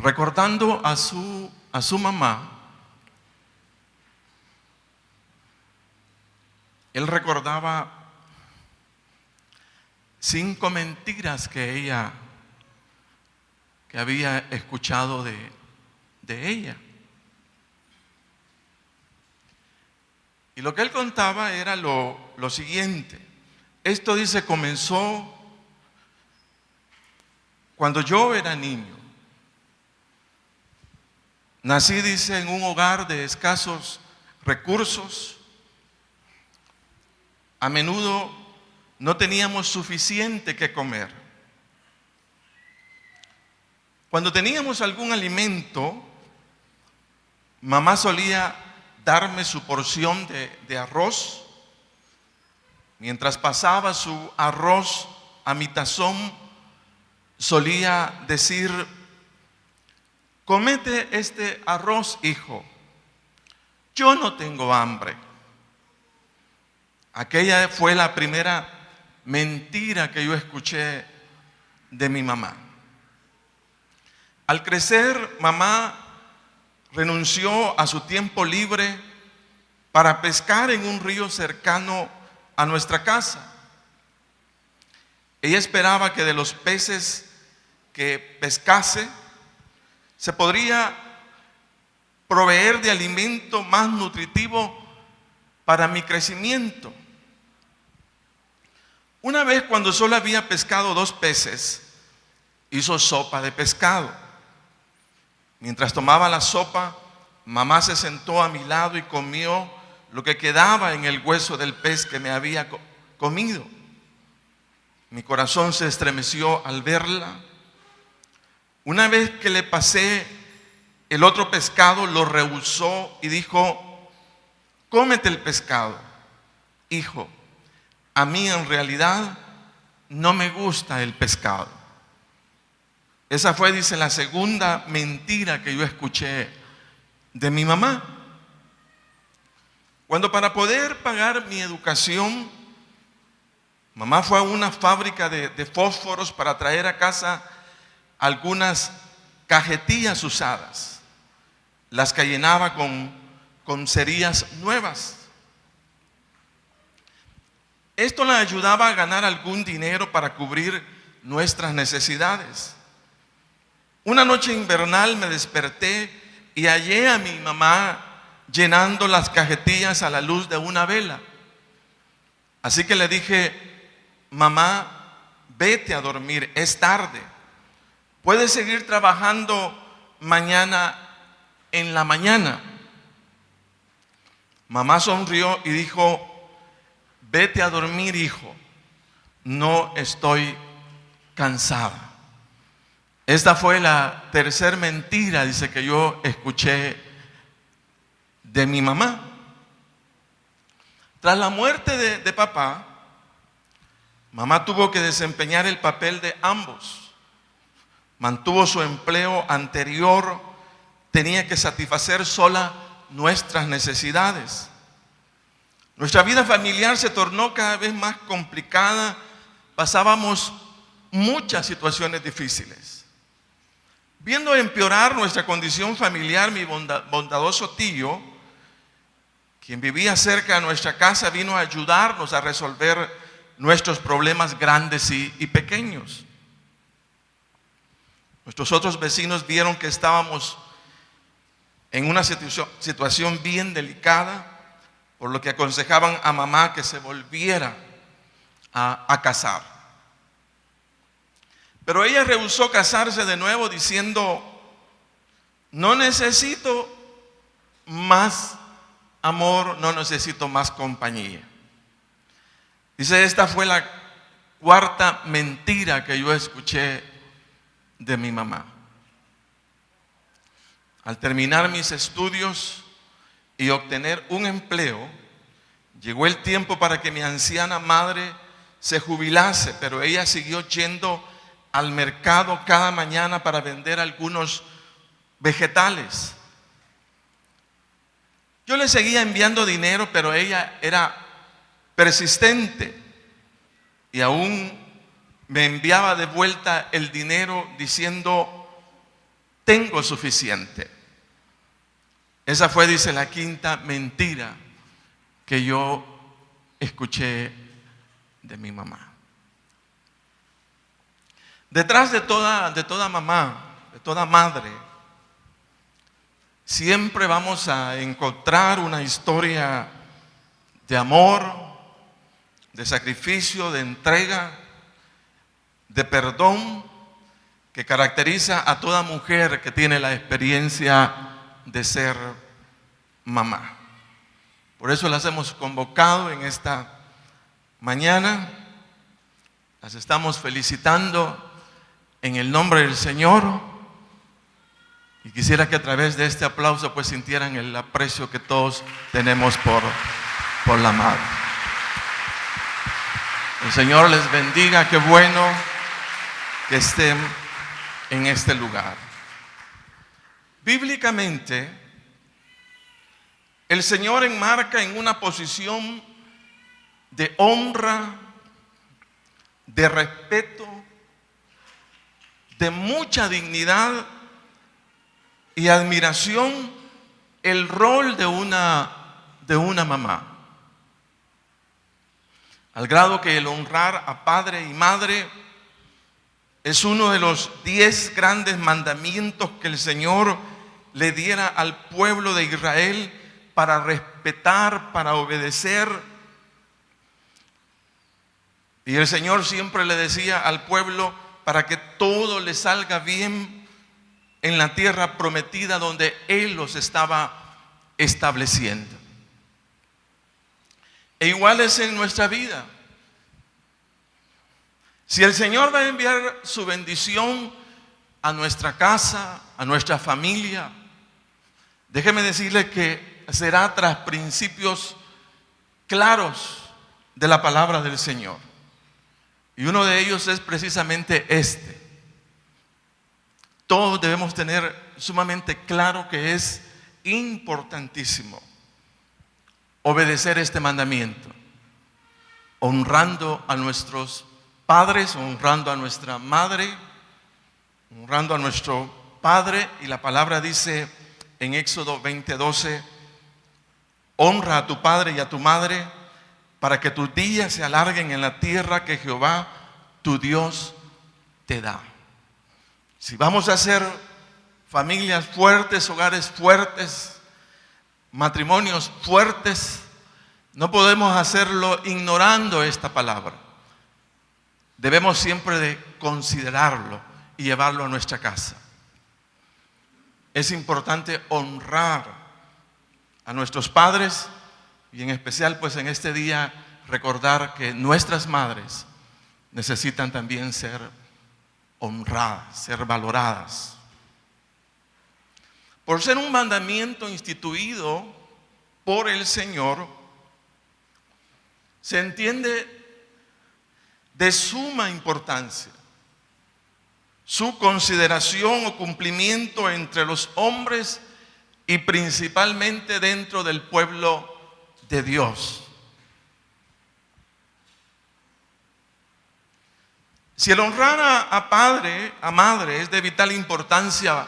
recordando a su mamá, él recordaba 5 mentiras que había escuchado de ella. Y lo que él contaba era lo siguiente. Esto, dice, comenzó cuando yo era niño. Nací, dice, en un hogar de escasos recursos. A menudo no teníamos suficiente que comer. Cuando teníamos algún alimento, mamá solía darme su porción de arroz. Mientras pasaba su arroz a mi tazón, solía decir: comete este arroz, hijo, yo no tengo hambre. Aquella fue la primera mentira que yo escuché de mi mamá. Al crecer, mamá renunció a su tiempo libre para pescar en un río cercano a nuestra casa. Ella esperaba que de los peces que pescase se podría proveer de alimento más nutritivo para mi crecimiento. Una vez, cuando solo había pescado 2 peces, hizo sopa de pescado. Mientras tomaba la sopa, mamá se sentó a mi lado y comió lo que quedaba en el hueso del pez que me había comido. Mi corazón se estremeció al verla. Una vez que le pasé el otro pescado, lo rehusó y dijo: cómete el pescado, hijo. A mí en realidad no me gusta el pescado. Esa fue, dice, la segunda mentira que yo escuché de mi mamá. Cuando, para poder pagar mi educación, mamá fue a una fábrica de fósforos para traer a casa algunas cajetillas usadas, las que llenaba con cerillas nuevas. Esto la ayudaba a ganar algún dinero para cubrir nuestras necesidades. Una noche invernal me desperté y hallé a mi mamá llenando las cajetillas a la luz de una vela. Así que le dije: mamá, vete a dormir, es tarde. Puedes seguir trabajando mañana en la mañana. Mamá sonrió y dijo: vete a dormir, hijo, no estoy cansada. Esta fue la tercera mentira, dice, que yo escuché de mi mamá. Tras la muerte de papá, mamá tuvo que desempeñar el papel de ambos. Mantuvo su empleo anterior, tenía que satisfacer sola nuestras necesidades. Nuestra vida familiar se tornó cada vez más complicada. Pasábamos muchas situaciones difíciles. Viendo empeorar nuestra condición familiar, mi bondadoso tío, quien vivía cerca de nuestra casa, vino a ayudarnos a resolver nuestros problemas grandes y pequeños. Nuestros otros vecinos vieron que estábamos en una situación bien delicada, por lo que aconsejaban a mamá que se volviera a casar. Pero ella rehusó casarse de nuevo, diciendo: no necesito más amor, no necesito más compañía. Dice, esta fue la cuarta mentira que yo escuché de mi mamá. Al terminar mis estudios y obtener un empleo, llegó el tiempo para que mi anciana madre se jubilase, pero ella siguió yendo al mercado cada mañana para vender algunos vegetales. Yo le seguía enviando dinero, pero ella era persistente y aún me enviaba de vuelta el dinero diciendo: tengo suficiente. Esa fue, dice, la quinta mentira que yo escuché de mi mamá. Detrás de toda mamá, de toda madre, siempre vamos a encontrar una historia de amor, de sacrificio, de entrega, de perdón, que caracteriza a toda mujer que tiene la experiencia de ser mamá. Por eso las hemos convocado en esta mañana, las estamos felicitando en el nombre del Señor, y quisiera que a través de este aplauso pues sintieran el aprecio que todos tenemos por la madre. El Señor les bendiga, qué bueno que estén en este lugar. Bíblicamente, el Señor enmarca en una posición de honra, de respeto, de mucha dignidad y admiración el rol de una mamá. Al grado que el honrar a padre y madre es uno de los 10 grandes mandamientos que el Señor le diera al pueblo de Israel para respetar, para obedecer. Y el Señor siempre le decía al pueblo para que todo le salga bien en la tierra prometida donde Él los estaba estableciendo. E igual es en nuestra vida. Si el Señor va a enviar su bendición a nuestra casa, a nuestra familia, déjeme decirle que será tras principios claros de la palabra del Señor. Y uno de ellos es precisamente este. Todos debemos tener sumamente claro que es importantísimo obedecer este mandamiento, honrando a nuestros padres, honrando a nuestra madre, honrando a nuestro padre. Y la palabra dice en Éxodo 20:12, honra a tu padre y a tu madre para que tus días se alarguen en la tierra que Jehová tu Dios te da. Si vamos a hacer familias fuertes, hogares fuertes, matrimonios fuertes, no podemos hacerlo ignorando esta palabra. Debemos siempre de considerarlo y llevarlo a nuestra casa. Es importante honrar a nuestros padres y en especial pues en este día recordar que nuestras madres necesitan también ser honradas, ser valoradas. Por ser un mandamiento instituido por el Señor, se entiende de suma importancia su consideración o cumplimiento entre los hombres y principalmente dentro del pueblo de Dios. Si el honrar a padre, a madre es de vital importancia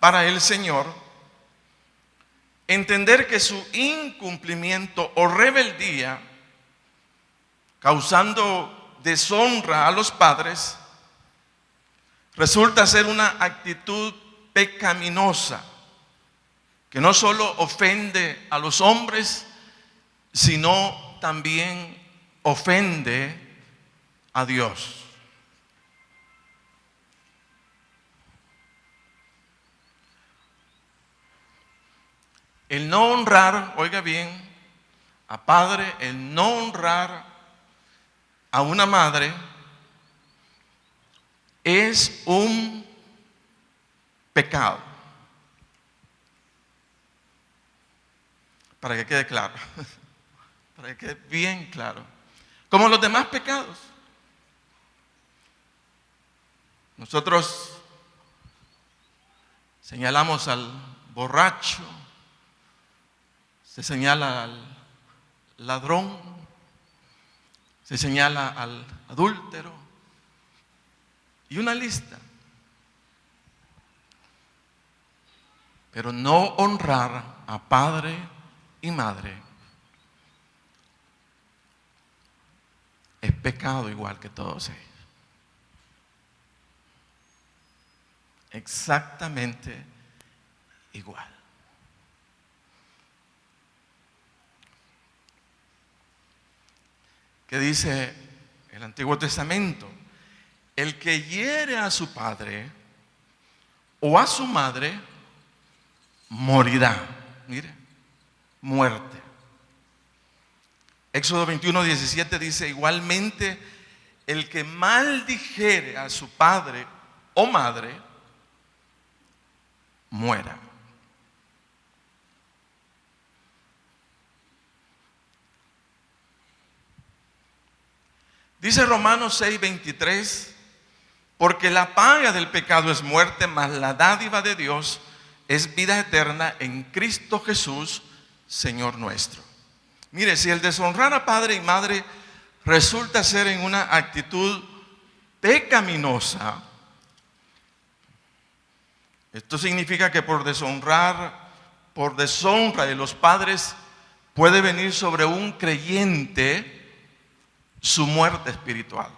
para el Señor, entender que su incumplimiento o rebeldía, causando deshonra a los padres, resulta ser una actitud pecaminosa que no solo ofende a los hombres, sino también ofende a Dios. El no honrar, oiga bien, a padre, el no honrar a una madre es un pecado. Para que quede claro, para que quede bien claro. Como los demás pecados. Nosotros señalamos al borracho, se señala al ladrón, se señala al adúltero y una lista. Pero no honrar a padre y madre es pecado igual que todos ellos. Exactamente igual. ¿Qué dice el Antiguo Testamento? El que hiere a su padre o a su madre morirá. Mire, muerte. Éxodo 21:17 dice: igualmente, el que maldijere a su padre o madre, muera. Dice Romanos 6:23: porque la paga del pecado es muerte, mas la dádiva de Dios es vida eterna en Cristo Jesús, Señor nuestro. Mire, si el deshonrar a padre y madre resulta ser en una actitud pecaminosa, esto significa que por deshonra de los padres puede venir sobre un creyente su muerte espiritual.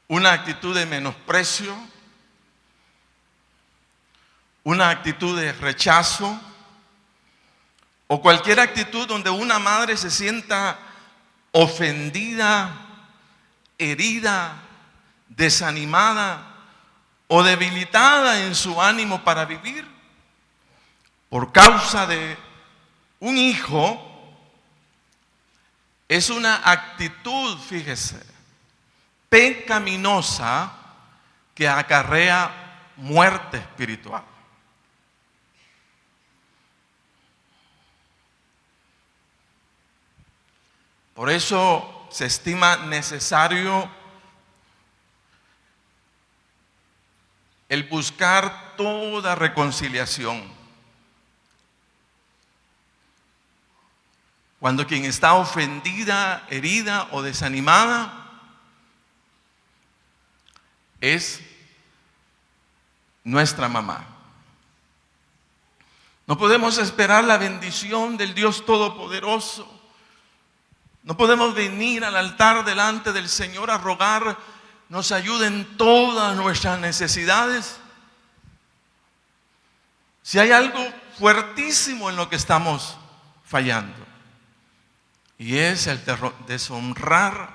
Una actitud de menosprecio, una actitud de rechazo, o cualquier actitud donde una madre se sienta ofendida, herida, desanimada o debilitada en su ánimo para vivir por causa de un hijo, es una actitud, fíjese, pecaminosa que acarrea muerte espiritual. Por eso se estima necesario el buscar toda reconciliación. Cuando quien está ofendida, herida o desanimada es nuestra mamá. No podemos esperar la bendición del Dios Todopoderoso. No podemos venir al altar delante del Señor a rogar nos ayude en todas nuestras necesidades. Si hay algo fuertísimo en lo que estamos fallando, y es el deshonrar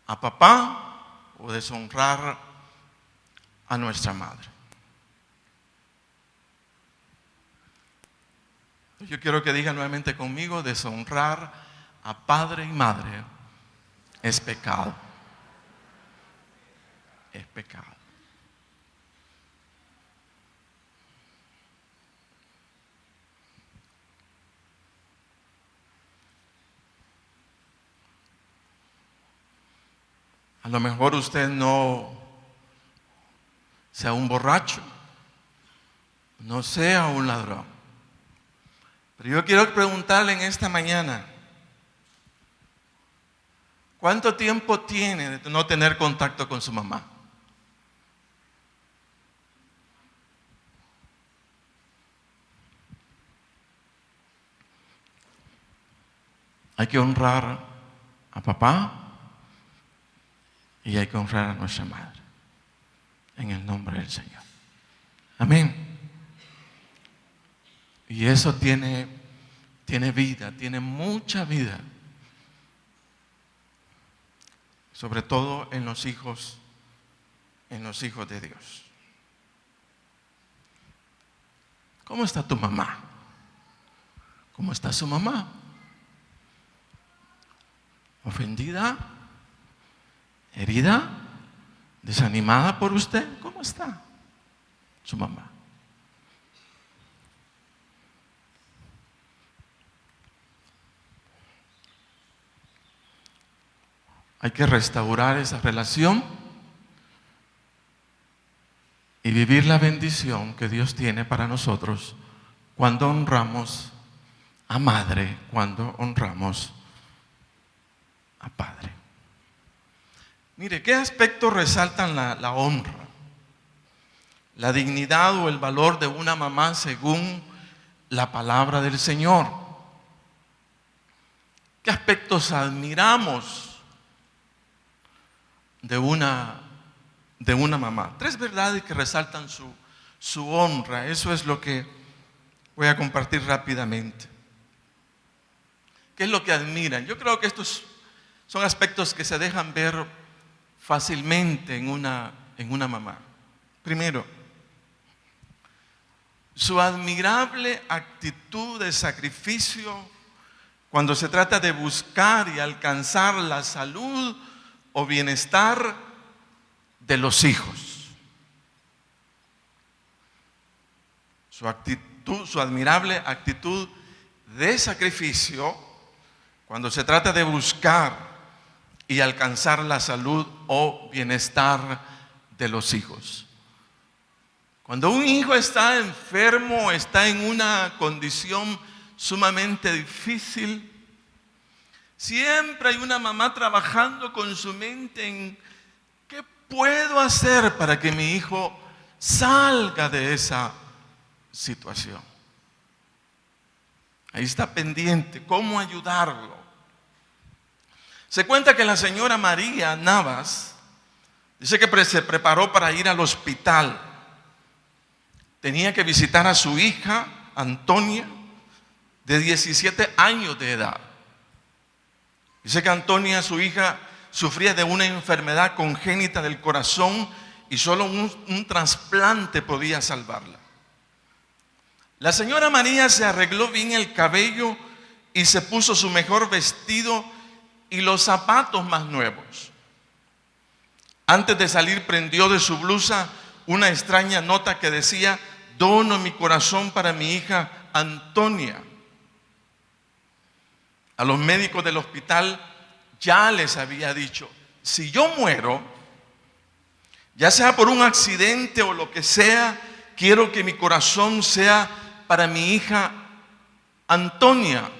a papá o deshonrar a nuestra madre. Yo quiero que digan nuevamente conmigo: deshonrar a padre y madre es pecado. Es pecado. A lo mejor usted no sea un borracho, no sea un ladrón, pero yo quiero preguntarle en esta mañana: ¿cuánto tiempo tiene de no tener contacto con su mamá? Hay que honrar a papá y hay que honrar a nuestra madre en el nombre del Señor. Amén. Y eso tiene vida, tiene mucha vida. Sobre todo en los hijos de Dios. ¿Cómo está tu mamá? ¿Cómo está su mamá? ¿Ofendida? ¿Herida? ¿Desanimada por usted? ¿Cómo está su mamá? Hay que restaurar esa relación y vivir la bendición que Dios tiene para nosotros cuando honramos a madre, cuando honramos a padre. Mire, ¿qué aspectos resaltan la honra? La dignidad o el valor de una mamá según la palabra del Señor. ¿Qué aspectos admiramos de una mamá? 3 verdades que resaltan su honra. Eso es lo que voy a compartir rápidamente. ¿Qué es lo que admiran? Yo creo que estos son aspectos que se dejan ver fácilmente en una mamá. Primero, su admirable actitud de sacrificio cuando se trata de buscar y alcanzar la salud o bienestar de los hijos. Su admirable actitud de sacrificio cuando se trata de buscar y alcanzar la salud o bienestar de los hijos. Cuando un hijo está enfermo, está en una condición sumamente difícil, siempre hay una mamá trabajando con su mente en ¿qué puedo hacer para que mi hijo salga de esa situación? Ahí está pendiente, ¿cómo ayudarlo? Se cuenta que la señora María Navas dice que se preparó para ir al hospital. Tenía que visitar a su hija, Antonia, de 17 años de edad. Dice que Antonia, su hija, sufría de una enfermedad congénita del corazón y solo un trasplante podía salvarla. La señora María se arregló bien el cabello y se puso su mejor vestido y los zapatos más nuevos. Antes de salir prendió de su blusa una extraña nota que decía: dono mi corazón para mi hija Antonia. A los médicos del hospital ya les había dicho: si yo muero, ya sea por un accidente o lo que sea, quiero que mi corazón sea para mi hija Antonia.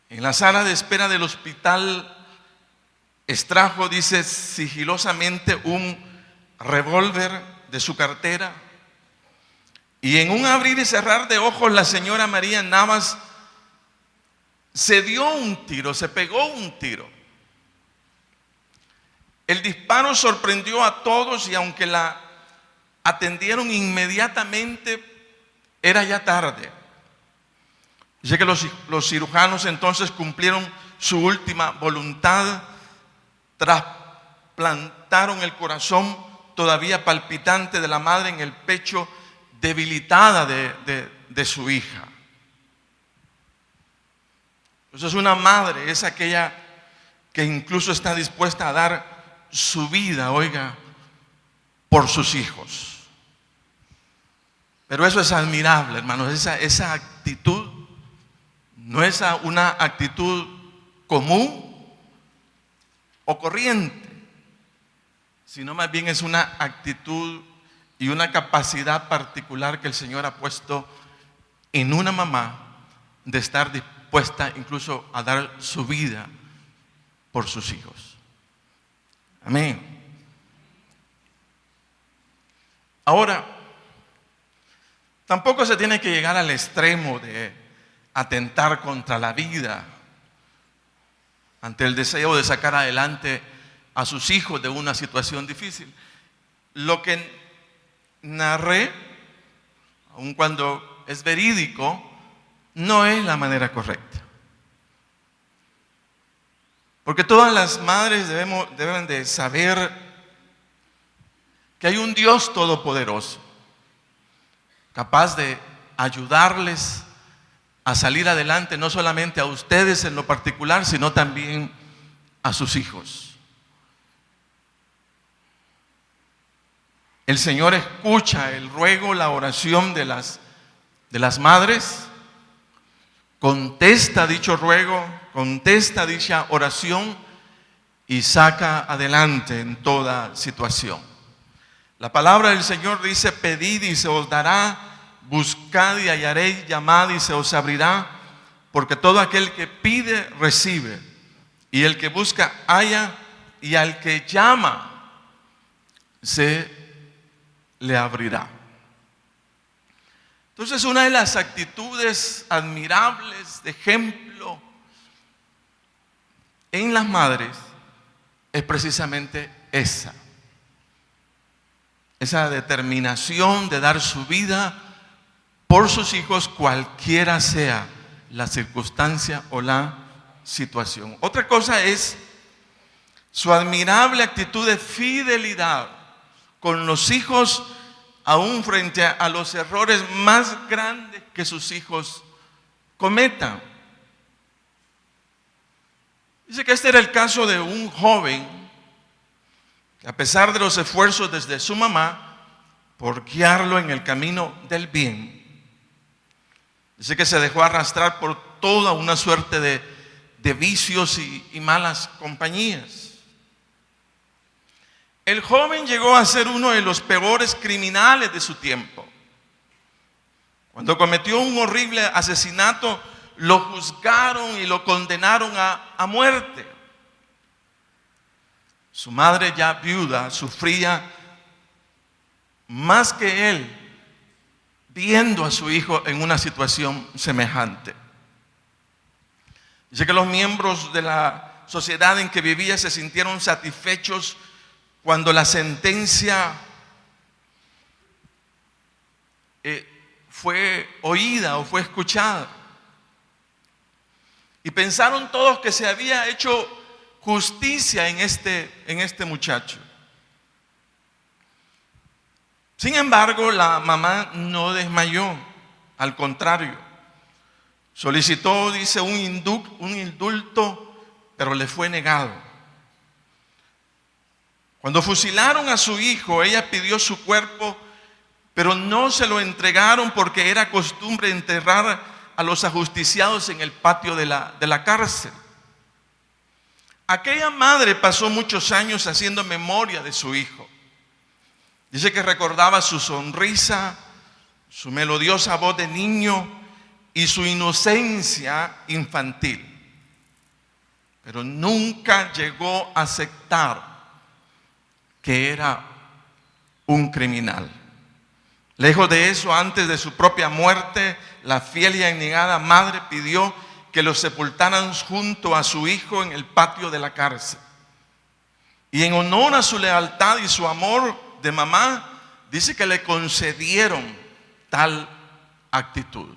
En la sala de espera del hospital extrajo, dice, sigilosamente un revólver de su cartera y en un abrir y cerrar de ojos la señora María Navas se dio un tiro, se pegó un tiro. El disparo sorprendió a todos y aunque la atendieron inmediatamente, era ya tarde. Dice que los cirujanos entonces cumplieron su última voluntad, trasplantaron el corazón todavía palpitante de la madre en el pecho, debilitada de su hija. Entonces una madre es aquella que incluso está dispuesta a dar su vida, oiga, por sus hijos. Pero eso es admirable, hermanos, esa actitud no es una actitud común o corriente, sino más bien es una actitud y una capacidad particular que el Señor ha puesto en una mamá de estar dispuesta incluso a dar su vida por sus hijos. Amén. Ahora, tampoco se tiene que llegar al extremo de atentar contra la vida ante el deseo de sacar adelante a sus hijos de una situación difícil. Lo que narré, aun cuando es verídico, no es la manera correcta. Porque todas las madres deben de saber que hay un Dios todopoderoso, capaz de ayudarles a salir adelante, no solamente a ustedes en lo particular, sino también a sus hijos. El Señor escucha el ruego, la oración de las madres, contesta dicho ruego, contesta dicha oración y saca adelante en toda situación. La palabra del Señor dice: pedid y se os dará, buscad y hallaréis, llamad y se os abrirá, porque todo aquel que pide recibe, Y el que busca, halla, y al que llama, se le abrirá. Entonces, una de las actitudes admirables, de ejemplo en las madres, es precisamente esa determinación de dar su vida por sus hijos, cualquiera sea la circunstancia o la situación. Otra cosa es su admirable actitud de fidelidad con los hijos, aún frente a los errores más grandes que sus hijos cometan. Dice que este era el caso de un joven que, a pesar de los esfuerzos desde su mamá por guiarlo en el camino del bien, dice que se dejó arrastrar por toda una suerte de vicios y malas compañías. El joven llegó a ser uno de los peores criminales de su tiempo. Cuando cometió un horrible asesinato, lo juzgaron y lo condenaron a muerte. Su madre, ya viuda, sufría más que él viendo a su hijo en una situación semejante. Dice que los miembros de la sociedad en que vivía se sintieron satisfechos cuando la sentencia fue oída o fue escuchada. Y pensaron todos que se había hecho justicia en este muchacho. Sin embargo, la mamá no desmayó, al contrario. Solicitó, dice, un indulto, pero le fue negado. Cuando fusilaron a su hijo, ella pidió su cuerpo, pero no se lo entregaron porque era costumbre enterrar a los ajusticiados en el patio de la cárcel. Aquella madre pasó muchos años haciendo memoria de su hijo. Dice que recordaba su sonrisa, su melodiosa voz de niño y su inocencia infantil. Pero nunca llegó a aceptar que era un criminal. Lejos de eso, antes de su propia muerte, la fiel y abnegada madre pidió que lo sepultaran junto a su hijo en el patio de la cárcel. Y en honor a su lealtad y su amor de mamá, dice que le concedieron tal actitud.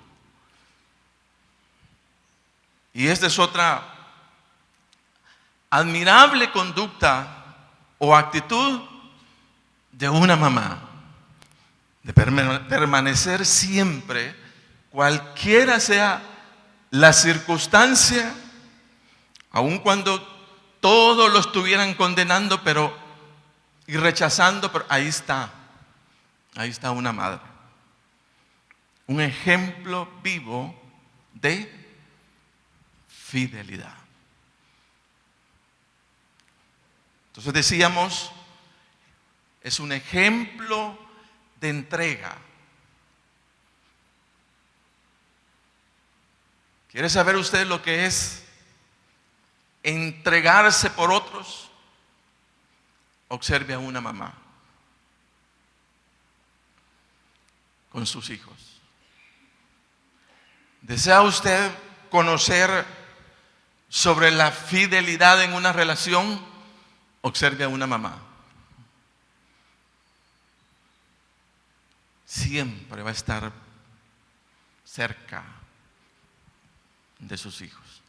Y esta es otra admirable conducta o actitud de una mamá, de permanecer siempre, cualquiera sea la circunstancia, aun cuando todos lo estuvieran condenando y rechazando, pero ahí está una madre, un ejemplo vivo de fidelidad. Entonces decíamos, es un ejemplo de entrega. ¿Quiere saber usted lo que es entregarse por otros? Observe a una mamá con sus hijos. ¿Desea usted conocer sobre la fidelidad en una relación? Observe a una mamá. Siempre va a estar cerca de sus hijos.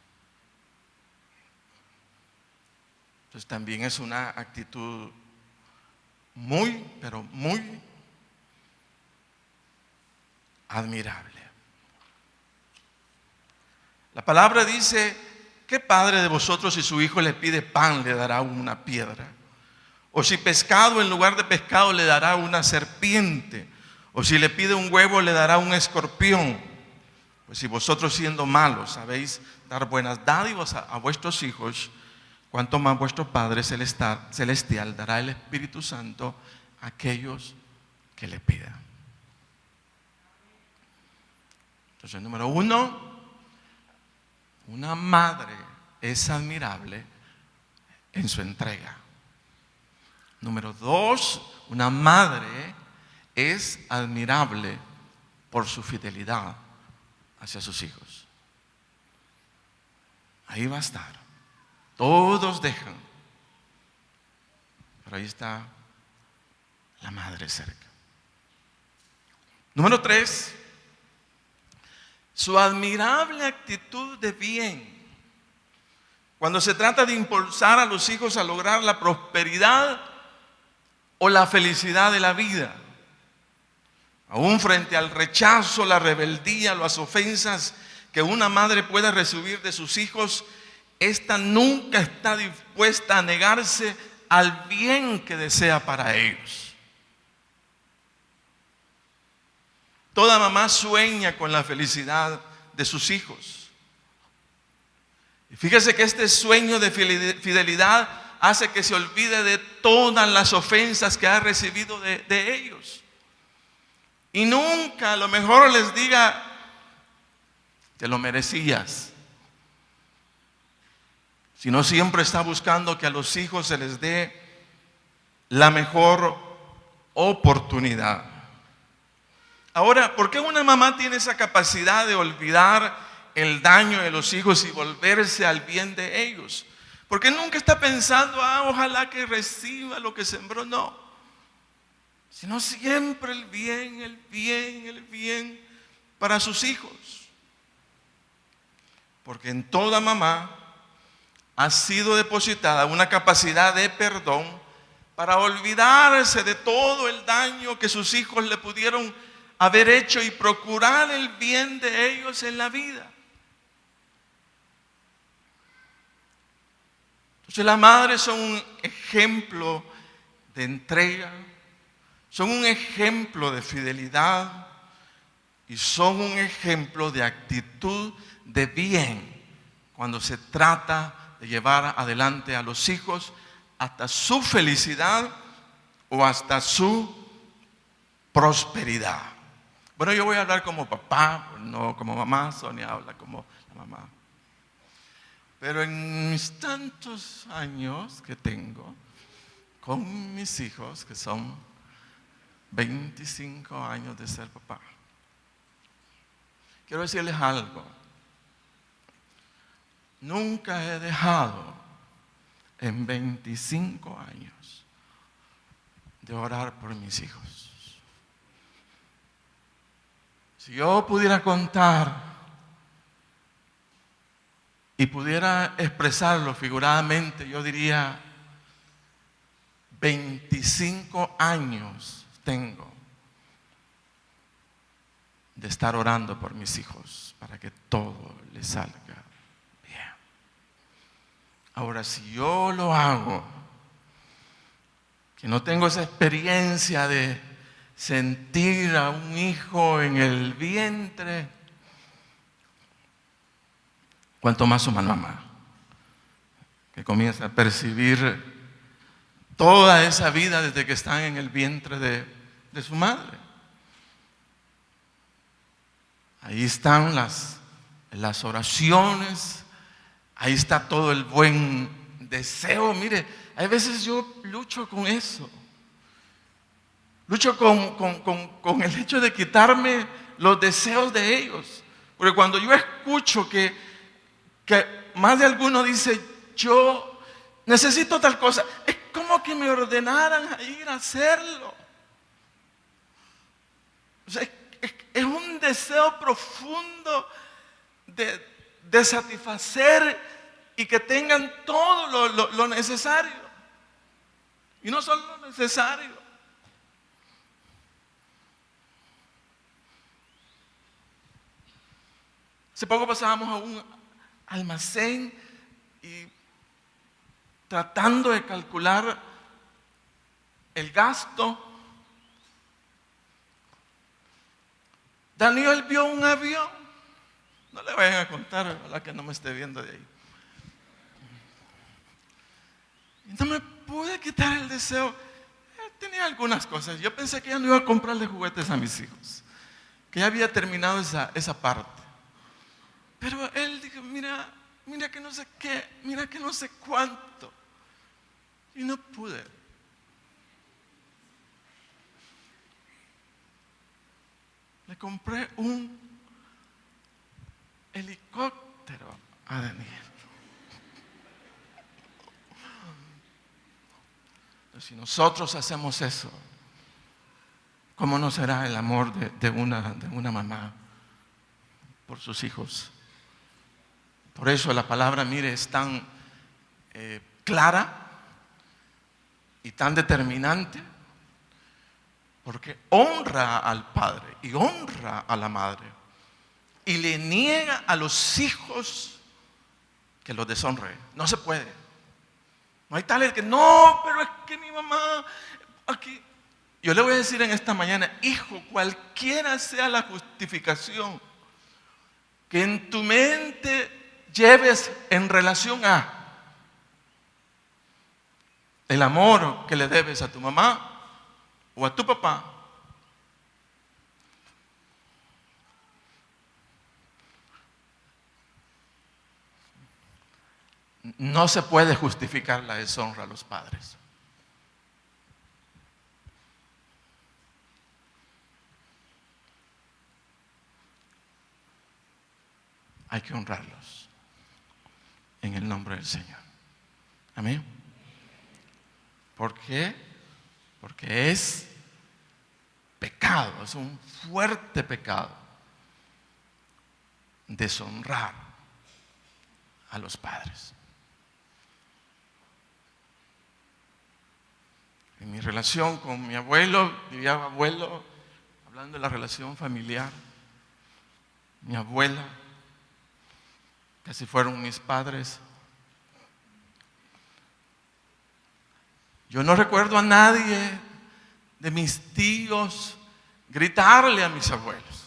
Entonces también es una actitud muy, pero muy admirable. La palabra dice: ¿qué padre de vosotros, si su hijo le pide pan, le dará una piedra? O si pescado, en lugar de pescado, le dará una serpiente? O si le pide un huevo, le dará un escorpión. Pues si vosotros, siendo malos, sabéis dar buenas dádivas a vuestros hijos, cuánto más vuestro Padre Celestial dará el Espíritu Santo a aquellos que le pidan. Entonces, número uno, una madre es admirable en su entrega. Número 2, una madre es admirable por su fidelidad hacia sus hijos. Ahí va a estar. Todos dejan, pero ahí está la madre cerca. Número 3, su admirable actitud de bien. Cuando se trata de impulsar a los hijos a lograr la prosperidad o la felicidad de la vida, aún frente al rechazo, la rebeldía, las ofensas que una madre pueda recibir de sus hijos, esta nunca está dispuesta a negarse al bien que desea para ellos. Toda mamá sueña con la felicidad de sus hijos. Y fíjese que este sueño de fidelidad hace que se olvide de todas las ofensas que ha recibido de ellos. Y nunca a lo mejor les diga, te lo merecías. Sino siempre está buscando que a los hijos se les dé la mejor oportunidad. Ahora, ¿por qué una mamá tiene esa capacidad de olvidar el daño de los hijos y volverse al bien de ellos? Porque nunca está pensando, ojalá que reciba lo que sembró, no. Sino siempre el bien, el bien, el bien para sus hijos. Porque en toda mamá ha sido depositada una capacidad de perdón para olvidarse de todo el daño que sus hijos le pudieron haber hecho y procurar el bien de ellos en la vida. Entonces las madres son un ejemplo de entrega, son un ejemplo de fidelidad y son un ejemplo de actitud de bien cuando se trata de llevar adelante a los hijos hasta su felicidad o hasta su prosperidad. Bueno, yo voy a hablar como papá, no como mamá. Sonia habla como la mamá. Pero en mis tantos años que tengo con mis hijos, que son 25 años de ser papá, quiero decirles algo. Nunca he dejado en 25 años de orar por mis hijos. Si yo pudiera contar y pudiera expresarlo figuradamente, yo diría 25 años tengo de estar orando por mis hijos para que todo les salga bien. Ahora, si yo lo hago, que no tengo esa experiencia de sentir a un hijo en el vientre, cuanto más una mamá, que comienza a percibir toda esa vida desde que están en el vientre de su madre. Ahí están las oraciones, ahí está todo el buen deseo. Mire, hay veces yo lucho con eso. Lucho con el hecho de quitarme los deseos de ellos. Porque cuando yo escucho que más de alguno dice, yo necesito tal cosa, es como que me ordenaran a ir a hacerlo. O sea, es un deseo profundo de satisfacer y que tengan todo lo necesario. Y no solo lo necesario. Hace poco pasábamos a un almacén y tratando de calcular el gasto, Daniel vio un avión. No le vayan a contar, ojalá que no me esté viendo de ahí. Y no me pude quitar el deseo. Tenía algunas cosas. Yo pensé que ya no iba a comprarle juguetes a mis hijos, que ya había terminado esa parte. Pero él dijo, mira que no sé qué, mira que no sé cuánto. Y no pude. Le compré un helicóptero a Daniel. Si nosotros hacemos eso, ¿cómo no será el amor de una mamá por sus hijos? Por eso la palabra, mire, es tan clara y tan determinante, porque honra al padre y honra a la madre y le niega a los hijos que los deshonre. No se puede. No hay tales que no, pero es que mi mamá aquí. Yo le voy a decir en esta mañana, hijo, cualquiera sea la justificación que en tu mente lleves en relación a el amor que le debes a tu mamá o a tu papá, no se puede justificar la deshonra a los padres. Hay que honrarlos en el nombre del Señor. Amén. ¿Por qué? Porque es pecado, es un fuerte pecado deshonrar a los padres. En mi relación con mi abuelo, diría abuelo, hablando de la relación familiar, mi abuela, casi fueron mis padres. Yo no recuerdo a nadie de mis tíos gritarle a mis abuelos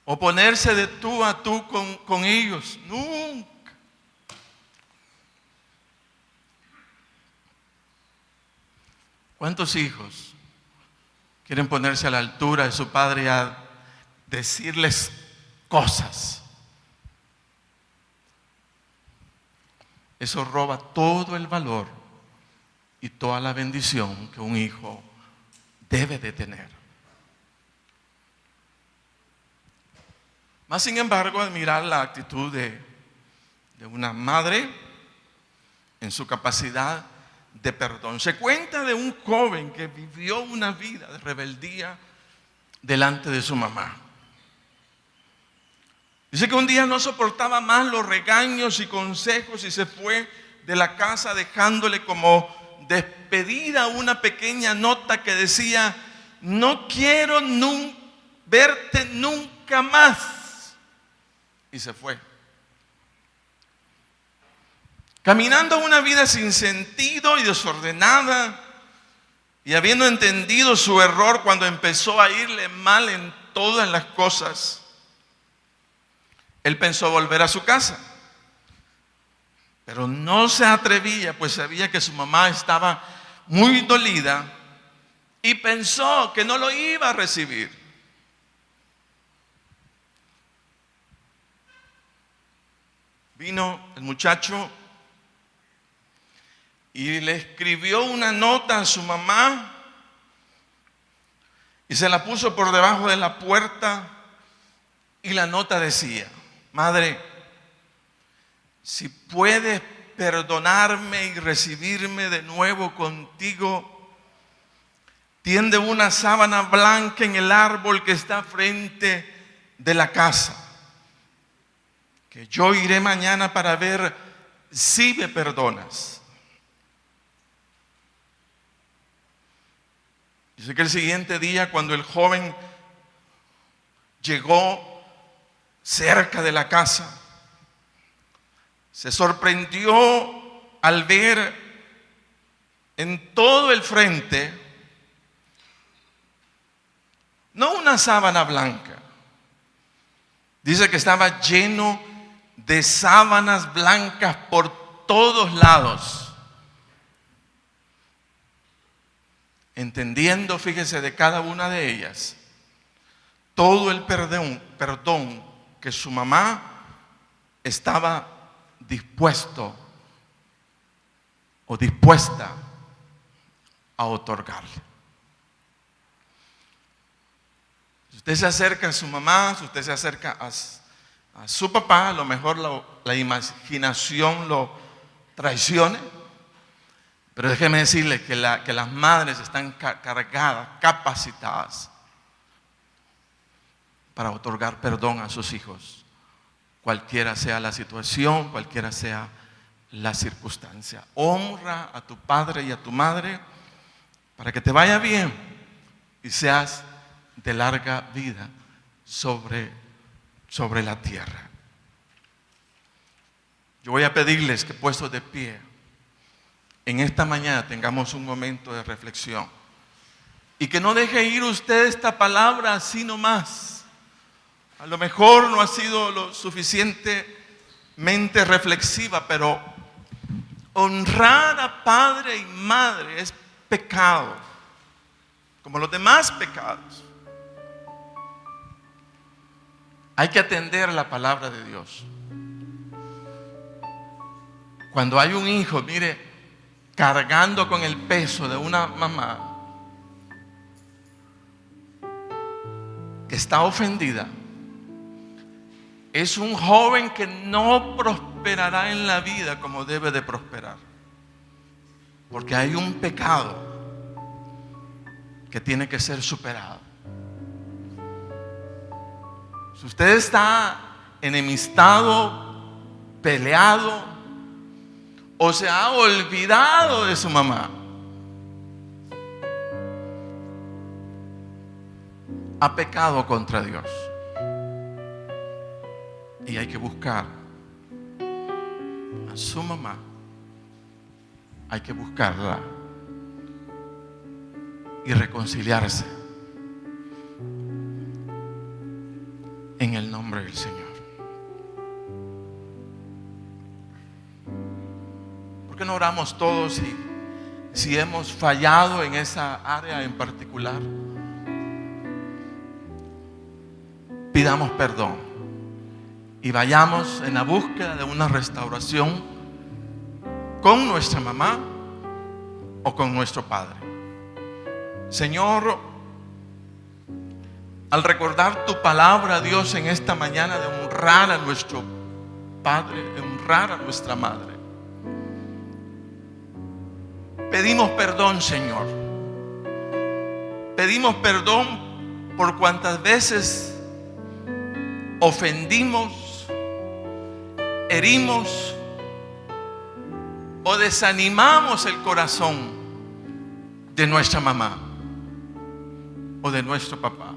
o ponerse de tú a tú con ellos. Nunca. ¿Cuántos hijos quieren ponerse a la altura de su padre y a decirles cosas? Eso roba todo el valor y toda la bendición que un hijo debe de tener. Más sin embargo, admirar la actitud de una madre en su capacidad de perdón. Se cuenta de un joven que vivió una vida de rebeldía delante de su mamá. Dice que un día no soportaba más los regaños y consejos y se fue de la casa dejándole como despedida una pequeña nota que decía: no quiero verte nunca más. Y se fue. Caminando una vida sin sentido y desordenada, y habiendo entendido su error cuando empezó a irle mal en todas las cosas, él pensó volver a su casa, pero no se atrevía, pues sabía que su mamá estaba muy dolida y pensó que no lo iba a recibir. Vino el muchacho y le escribió una nota a su mamá y se la puso por debajo de la puerta, y la nota decía: madre, si puedes perdonarme y recibirme de nuevo contigo, tiende una sábana blanca en el árbol que está frente de la casa, que yo iré mañana para ver si me perdonas. Dice que el siguiente día, cuando el joven llegó cerca de la casa, se sorprendió al ver en todo el frente no una sábana blanca. Dice que estaba lleno de sábanas blancas por todos lados. Entendiendo, fíjese, de cada una de ellas todo el perdón que su mamá estaba dispuesto o dispuesta a otorgarle. Si usted se acerca a su mamá, si usted se acerca a su papá, a lo mejor la imaginación lo traicione, pero déjeme decirle que las madres están cargadas, capacitadas para otorgar perdón a sus hijos, cualquiera sea la situación, cualquiera sea la circunstancia. Honra a tu padre y a tu madre para que te vaya bien y seas de larga vida sobre la tierra. Yo voy a pedirles que, puestos de pie, en esta mañana tengamos un momento de reflexión y que no deje ir usted esta palabra así nomás. A lo mejor no ha sido lo suficientemente reflexiva, pero honrar a padre y madre es pecado, como los demás pecados. Hay que atender la palabra de Dios. Cuando hay un hijo, mire, cargando con el peso de una mamá que está ofendida, es un joven que no prosperará en la vida como debe de prosperar, porque hay un pecado que tiene que ser superado. Si usted está enemistado, peleado, o se ha olvidado de su mamá, ha pecado contra Dios. Y hay que buscar a su mamá, hay que buscarla y reconciliarse en el nombre del Señor. ¿Por qué no oramos todos si hemos fallado en esa área en particular? Pidamos perdón y vayamos en la búsqueda de una restauración con nuestra mamá o con nuestro padre. Señor, al recordar tu palabra, Dios, en esta mañana, de honrar a nuestro padre, de honrar a nuestra madre, pedimos perdón, Señor. Pedimos perdón por cuantas veces ofendimos, herimos o desanimamos el corazón de nuestra mamá o de nuestro papá.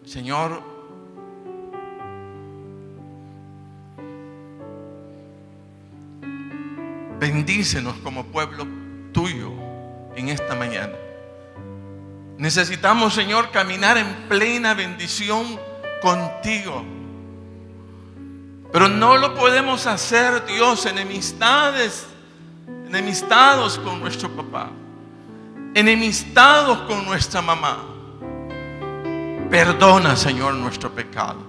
Señor, bendícenos como pueblo tuyo en esta mañana. Necesitamos, Señor, caminar en plena bendición contigo. Pero no lo podemos hacer, Dios, enemistados con nuestro papá, enemistados con nuestra mamá. Perdona, Señor, nuestro pecado.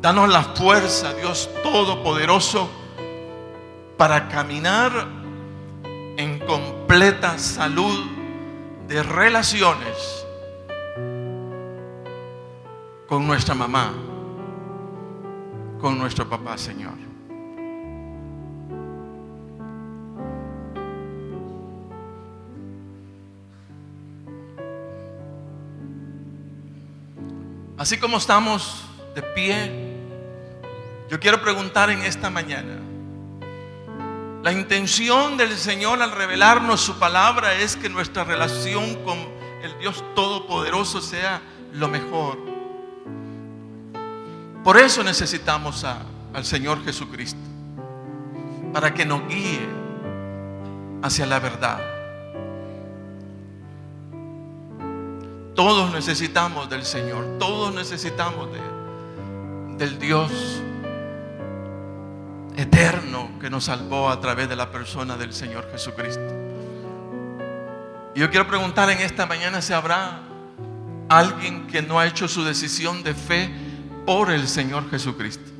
Danos la fuerza, Dios Todopoderoso, para caminar en completa salud de relaciones con nuestra mamá, con nuestro papá, Señor. Así como estamos de pie, yo quiero preguntar en esta mañana. La intención del Señor al revelarnos su palabra es que nuestra relación con el Dios Todopoderoso sea lo mejor. Por eso necesitamos al Señor Jesucristo, para que nos guíe hacia la verdad. Todos necesitamos del Señor, todos necesitamos del Dios eterno que nos salvó a través de la persona del Señor Jesucristo. Y yo quiero preguntar en esta mañana si habrá alguien que no ha hecho su decisión de fe por el Señor Jesucristo.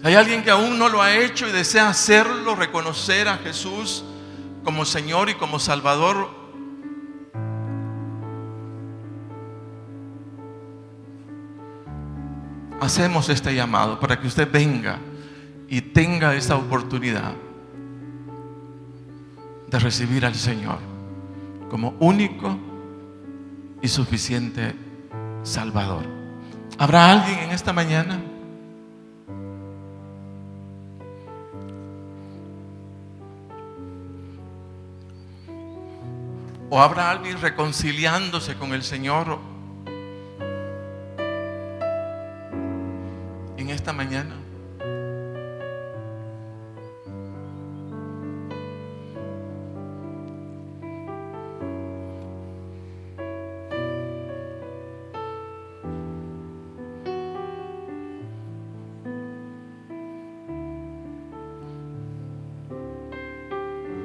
Hay alguien que aún no lo ha hecho y desea hacerlo, reconocer a Jesús como Señor y como Salvador. Hacemos este llamado para que usted venga y tenga esta oportunidad de recibir al Señor como único y suficiente Salvador. ¿Habrá alguien en esta mañana? ¿O habrá alguien reconciliándose con el Señor